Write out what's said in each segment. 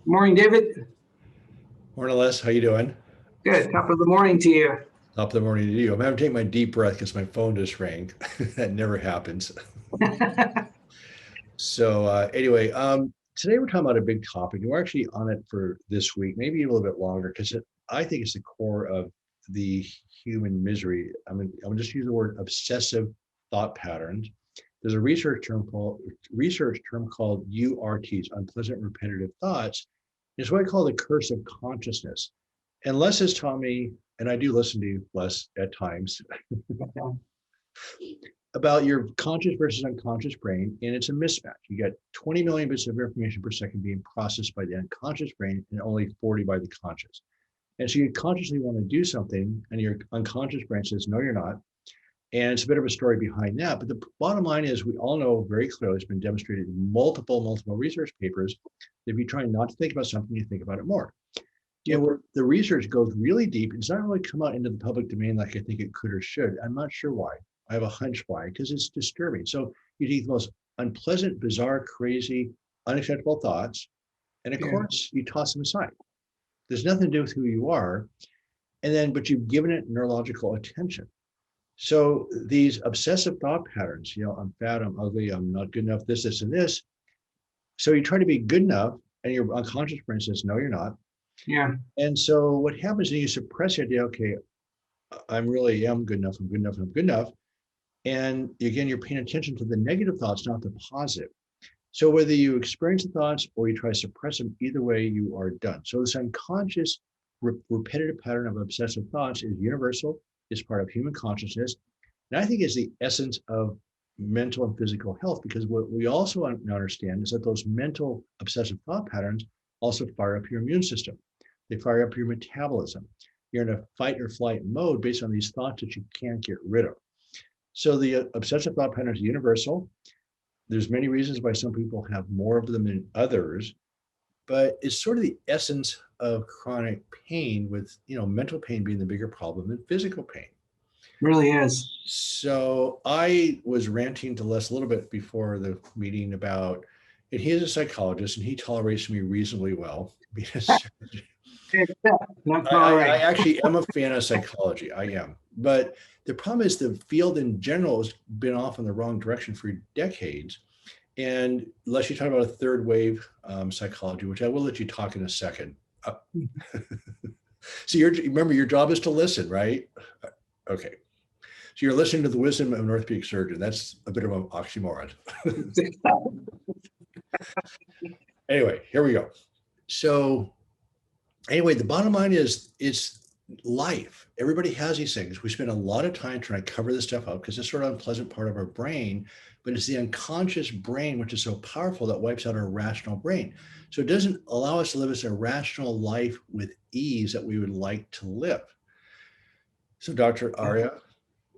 Morning, David. Morning, Les. How you doing? Good. Top of the morning to you. Top of the morning to you. I'm having to take my deep breath because my phone just rang. That never happens. So today we're talking about a big topic, and we're actually on it for this week, maybe a little bit longer, because I think it's the core of the human misery. I'm just use the word obsessive thought patterns. There's a research term called URTs, unpleasant repetitive thoughts. It's what I call the curse of consciousness. And Les has taught me, and I do listen to you, Les, at times, about your conscious versus unconscious brain, and it's a mismatch. You got 20 million bits of information per second being processed by the unconscious brain and only 40 by the conscious. And so you consciously want to do something, and your unconscious brain says, no, you're not. And it's a bit of a story behind that. But the bottom line is we all know very clearly, it's been demonstrated in multiple research papers, that if you try not to think about something, you think about it more. And where the research goes really deep, it's not really come out into the public domain like I think it could or should. I'm not sure why. I have a hunch why, because it's disturbing. So you take the most unpleasant, bizarre, crazy, unacceptable thoughts, and of course you toss them aside. There's nothing to do with who you are. But you've given it neurological attention. So these obsessive thought patterns, I'm fat, I'm ugly, I'm not good enough, this, and this. So you try to be good enough, and your unconscious brain says, no, you're not. Yeah. And so what happens is you suppress the idea, okay, I really am good enough, I'm good enough, I'm good enough. And again, you're paying attention to the negative thoughts, not the positive. So whether you experience the thoughts or you try to suppress them, either way, you are done. So this unconscious repetitive pattern of obsessive thoughts is universal, is part of human consciousness. And I think is the essence of mental and physical health, because what we also understand is that those mental obsessive thought patterns also fire up your immune system. They fire up your metabolism. You're in a fight or flight mode based on these thoughts that you can't get rid of. So the obsessive thought pattern is universal. There's many reasons why some people have more of them than others, but it's sort of the essence of chronic pain, with mental pain being the bigger problem than physical pain. Really is. So I was ranting to Les a little bit before the meeting about, and he is a psychologist and he tolerates me reasonably well. I actually am a fan of psychology. I am. But the problem is the field in general has been off in the wrong direction for decades. And unless you talk about a third wave psychology, which I will let you talk in a second. So remember, your job is to listen, right? Okay. So you're listening to the wisdom of an orthopedic surgeon. That's a bit of an oxymoron. Anyway, here we go. So anyway, the bottom line is it's life. Everybody has these things. We spend a lot of time trying to cover this stuff up because it's sort of an unpleasant part of our brain, but it's the unconscious brain, which is so powerful, that wipes out our rational brain. So it doesn't allow us to live a rational life with ease that we would like to live. So Dr. Arya,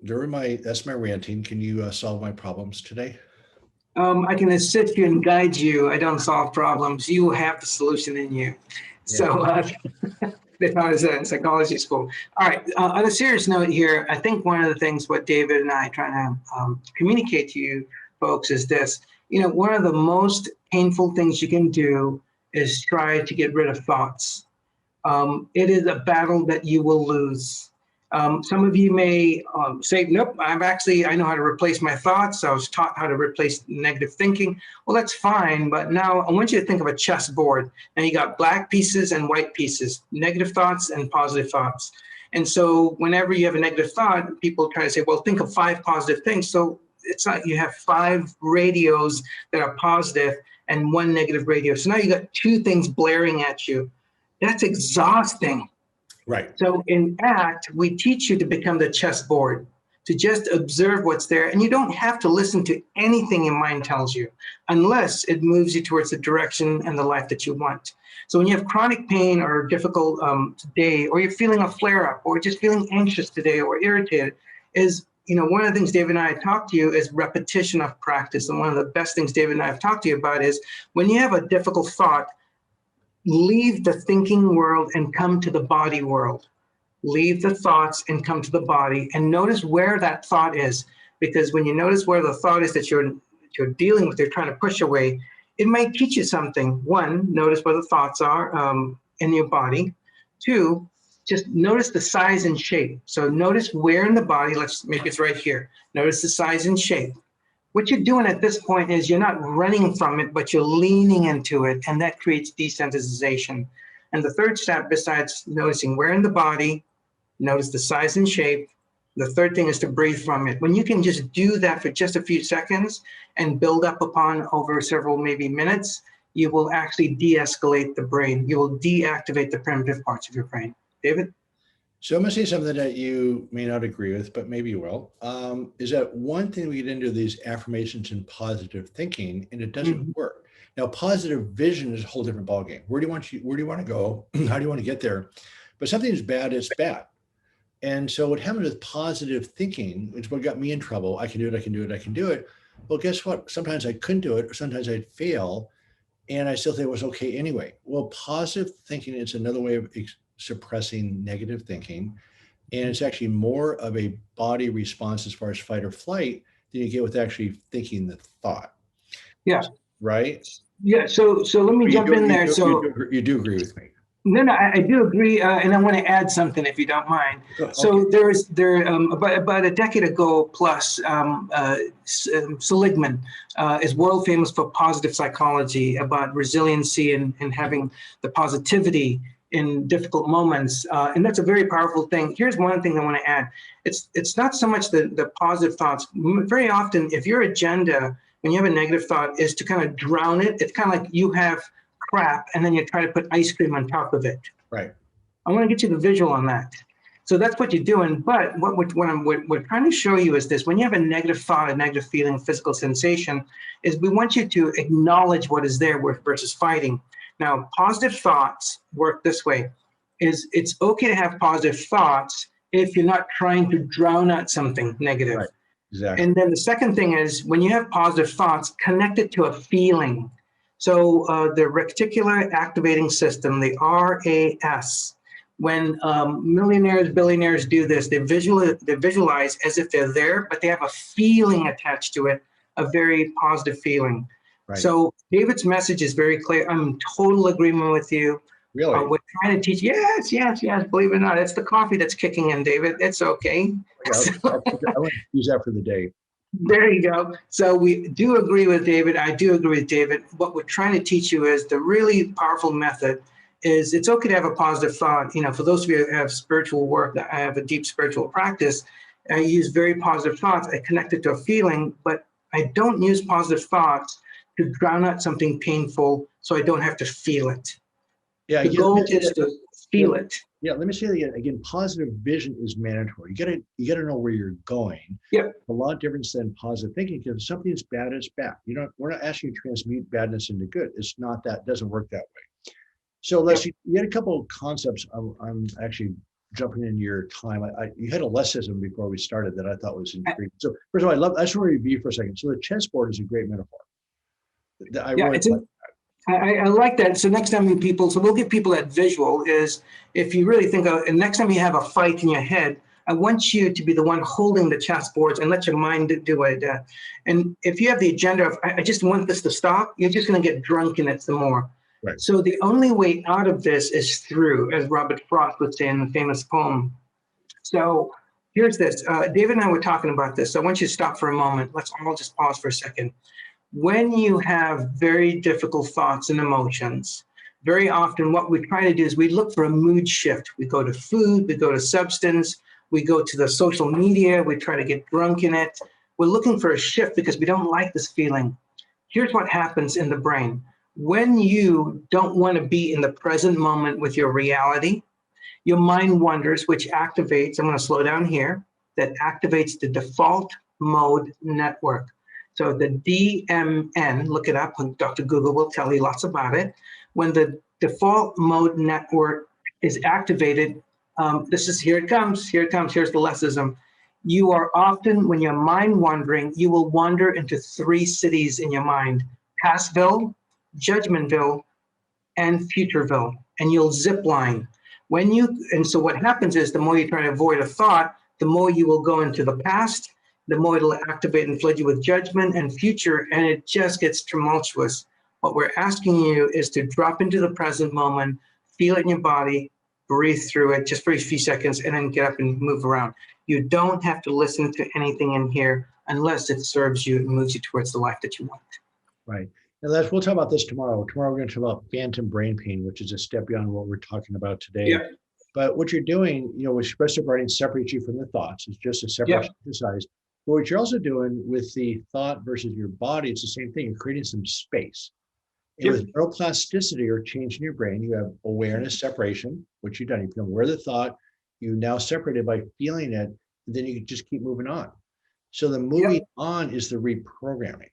that's my ranting. Can you solve my problems today? I can assist you and guide you. I don't solve problems. You have the solution in you. Yeah. So they taught us in psychology school. All right. On a serious note here, I think one of the things what David and I try to communicate to you folks is this. One of the most painful things you can do is try to get rid of thoughts. It is a battle that you will lose. Some of you may say, nope, I know how to replace my thoughts. I was taught how to replace negative thinking. Well, that's fine. But now I want you to think of a chessboard. And you got black pieces and white pieces, negative thoughts and positive thoughts. And so whenever you have a negative thought, people try to say, well, think of 5 positive things. So it's not, you have 5 radios that are positive and 1 negative radio. So now you got 2 things blaring at you. That's exhausting. Right. So in ACT, we teach you to become the chessboard, to just observe what's there. And you don't have to listen to anything your mind tells you, unless it moves you towards the direction and the life that you want. So when you have chronic pain or difficult day, or you're feeling a flare-up, or just feeling anxious today or irritated, is one of the things David and I talked to you is repetition of practice. And one of the best things David and I have talked to you about is when you have a difficult thought, leave the thinking world and come to the body world. Leave the thoughts and come to the body and notice where that thought is. Because when you notice where the thought is that you're dealing with, you're trying to push away, it might teach you something. One, notice where the thoughts are in your body. Two, just notice the size and shape. So notice where in the body, maybe it's right here. Notice the size and shape. What you're doing at this point is you're not running from it, but you're leaning into it, and that creates desensitization. And the third step, besides noticing where in the body, notice the size and shape. The third thing is to breathe from it. When you can just do that for just a few seconds and build up upon over several maybe minutes, you will actually de-escalate the brain. You will deactivate the primitive parts of your brain. David? So I'm going to say something that you may not agree with, but maybe you will, is that one thing we get into these affirmations and positive thinking, and it doesn't work. Now, positive vision is a whole different ballgame. Where do you want to go? How do you want to get there? But something is bad, it's bad. And so what happened with positive thinking, which what got me in trouble, I can do it, I can do it, I can do it. Well, guess what? Sometimes I couldn't do it, or sometimes I'd fail, and I still think it was okay anyway. Well, positive thinking is another way of suppressing negative thinking. And it's actually more of a body response as far as fight or flight than you get with actually thinking the thought. Yeah. Right? Yeah. So let me jump in there. You do agree with me. No, I do agree, and I want to add something if you don't mind. Okay. So about a decade ago plus, Seligman is world famous for positive psychology, about resiliency and having the positivity in difficult moments, and that's a very powerful thing. Here's one thing I want to add: it's not so much the positive thoughts. Very often, if your agenda when you have a negative thought is to kind of drown it, it's kind of like you have crap and then you try to put ice cream on top of it. Right. I want to get you the visual on that. So that's what you're doing. But what we're trying to show you is this: when you have a negative thought, a negative feeling, a physical sensation, is we want you to acknowledge what is there versus fighting. Now, positive thoughts work this way: is it's okay to have positive thoughts if you're not trying to drown out something negative. Right. Exactly. And then the second thing is when you have positive thoughts, connect it to a feeling. So the reticular activating system, the RAS, when millionaires, billionaires do this, they visualize as if they're there, but they have a feeling attached to it, a very positive feeling. Right. So David's message is very clear. I'm in total agreement with you. Really? We're trying to teach, yes, believe it or not, it's the coffee that's kicking in, David. It's okay. Yeah, I want to use that for the day. There you go. So we do agree with David. I do agree with David. What we're trying to teach you is the really powerful method is it's okay to have a positive thought. You know, for those of you who have spiritual work, I have a deep spiritual practice. I use very positive thoughts. I connect it to a feeling, but I don't use positive thoughts to drown out something painful so I don't have to feel it. Yeah, the goal is to feel it. Yeah, let me say that again. Positive vision is mandatory. You gotta know where you're going. Yeah, a lot different than positive thinking, because if something is bad, it's bad. We're not asking you to transmute badness into good. It's not that. It doesn't work that way. So Leslie, you had a couple of concepts. I'm actually jumping in your time. You had a lessism before we started that I thought was intriguing. So first of all, I just want to review for a second. So the chessboard is a great metaphor. I like that. So next time we'll give people that visual is if you really think of, and next time you have a fight in your head, I want you to be the one holding the chessboards and let your mind do it. And if you have the agenda of, I just want this to stop, you're just going to get drunk in it some more. Right. So the only way out of this is through, as Robert Frost would say in the famous poem. So here's this. David and I were talking about this. So I want you to stop for a moment. Let's all just pause for a second. When you have very difficult thoughts and emotions, very often what we try to do is we look for a mood shift. We go to food, we go to substance, we go to the social media, we try to get drunk in it. We're looking for a shift because we don't like this feeling. Here's what happens in the brain. When you don't want to be in the present moment with your reality, your mind wanders, which activates, I'm going to slow down here, that activates the default mode network. So the DMN, look it up, Dr. Google will tell you lots about it. When the default mode network is activated, here it comes, here's the lessism. You are often, when you're mind wandering, you will wander into 3 cities in your mind: Pastville, Judgmentville, and Futureville, and you'll zip line. And so what happens is the more you try to avoid a thought, the more you will go into the past, the more it'll activate and flood you with judgment and future, and it just gets tumultuous. What we're asking you is to drop into the present moment, feel it in your body, breathe through it just for a few seconds, and then get up and move around. You don't have to listen to anything in here unless it serves you and moves you towards the life that you want. Right. And we'll talk about this tomorrow. Tomorrow we're going to talk about phantom brain pain, which is a step beyond what we're talking about today. Yeah. But what you're doing, with expressive writing separates you from the thoughts. It's just a separate exercise. But what you're also doing with the thought versus your body, it's the same thing. You're creating some space. And with neuroplasticity or change in your brain, you have awareness separation, which you've done. You become aware of the thought. You now separate it by feeling it, and then you can just keep moving on. So the moving on is the reprogramming.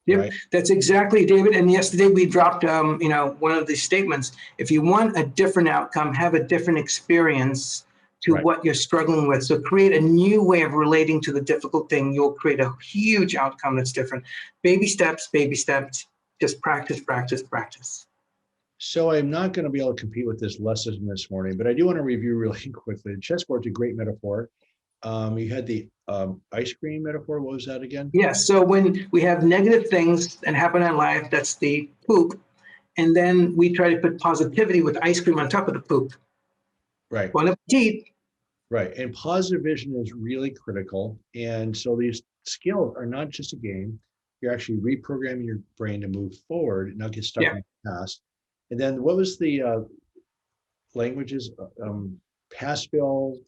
Yep, right? That's exactly, David. And yesterday we dropped, one of these statements. If you want a different outcome, have a different experience to what you're struggling with. So create a new way of relating to the difficult thing. You'll create a huge outcome that's different. Baby steps, just practice, practice, practice. So I'm not going to be able to compete with this lesson this morning, but I do want to review really quickly. The chessboard's a great metaphor. You had the ice cream metaphor. What was that again? Yes. So when we have negative things that happen in life, that's the poop. And then we try to put positivity with ice cream on top of the poop. Right. Bon appetit. Right. And positive vision is really critical. And so these skills are not just a game. You're actually reprogramming your brain to move forward and not get stuck in the past. And then what was the languages? Pastville,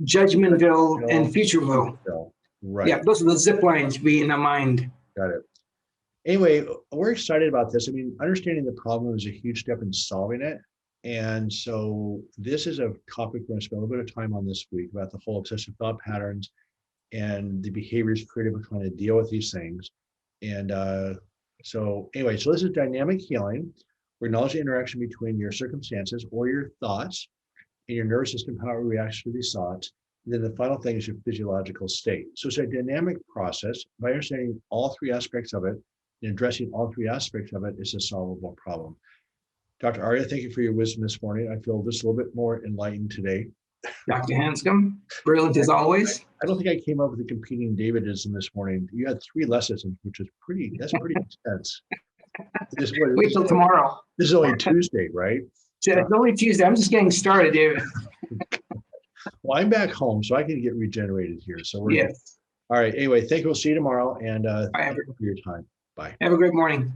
Judgmentville, and Futureville. Right. Yeah, those are the zip lines we in our mind. Got it. Anyway, we're excited about this. I mean, understanding the problem is a huge step in solving it. And so this is a topic we're going to spend a little bit of time on this week about the whole obsessive thought patterns and the behaviors created by trying to deal with these things. And so this is dynamic healing. We acknowledge the interaction between your circumstances or your thoughts and your nervous system, how it reacts to these thoughts. And then the final thing is your physiological state. So it's a dynamic process. By understanding all three aspects of it and addressing all three aspects of it is a solvable problem. Dr. Arya, thank you for your wisdom this morning. I feel just a little bit more enlightened today. Dr. Hanscom, brilliant as always. I don't think I came up with a competing Davidism this morning. You had 3 lessons, which is pretty intense. Wait till tomorrow. This is only Tuesday, right? It's only Tuesday. I'm just getting started, David. Well, I'm back home, so I can get regenerated here. So we're yes. All right. Anyway, thank you. We'll see you tomorrow. And thank you for your time. Bye. Have a great morning.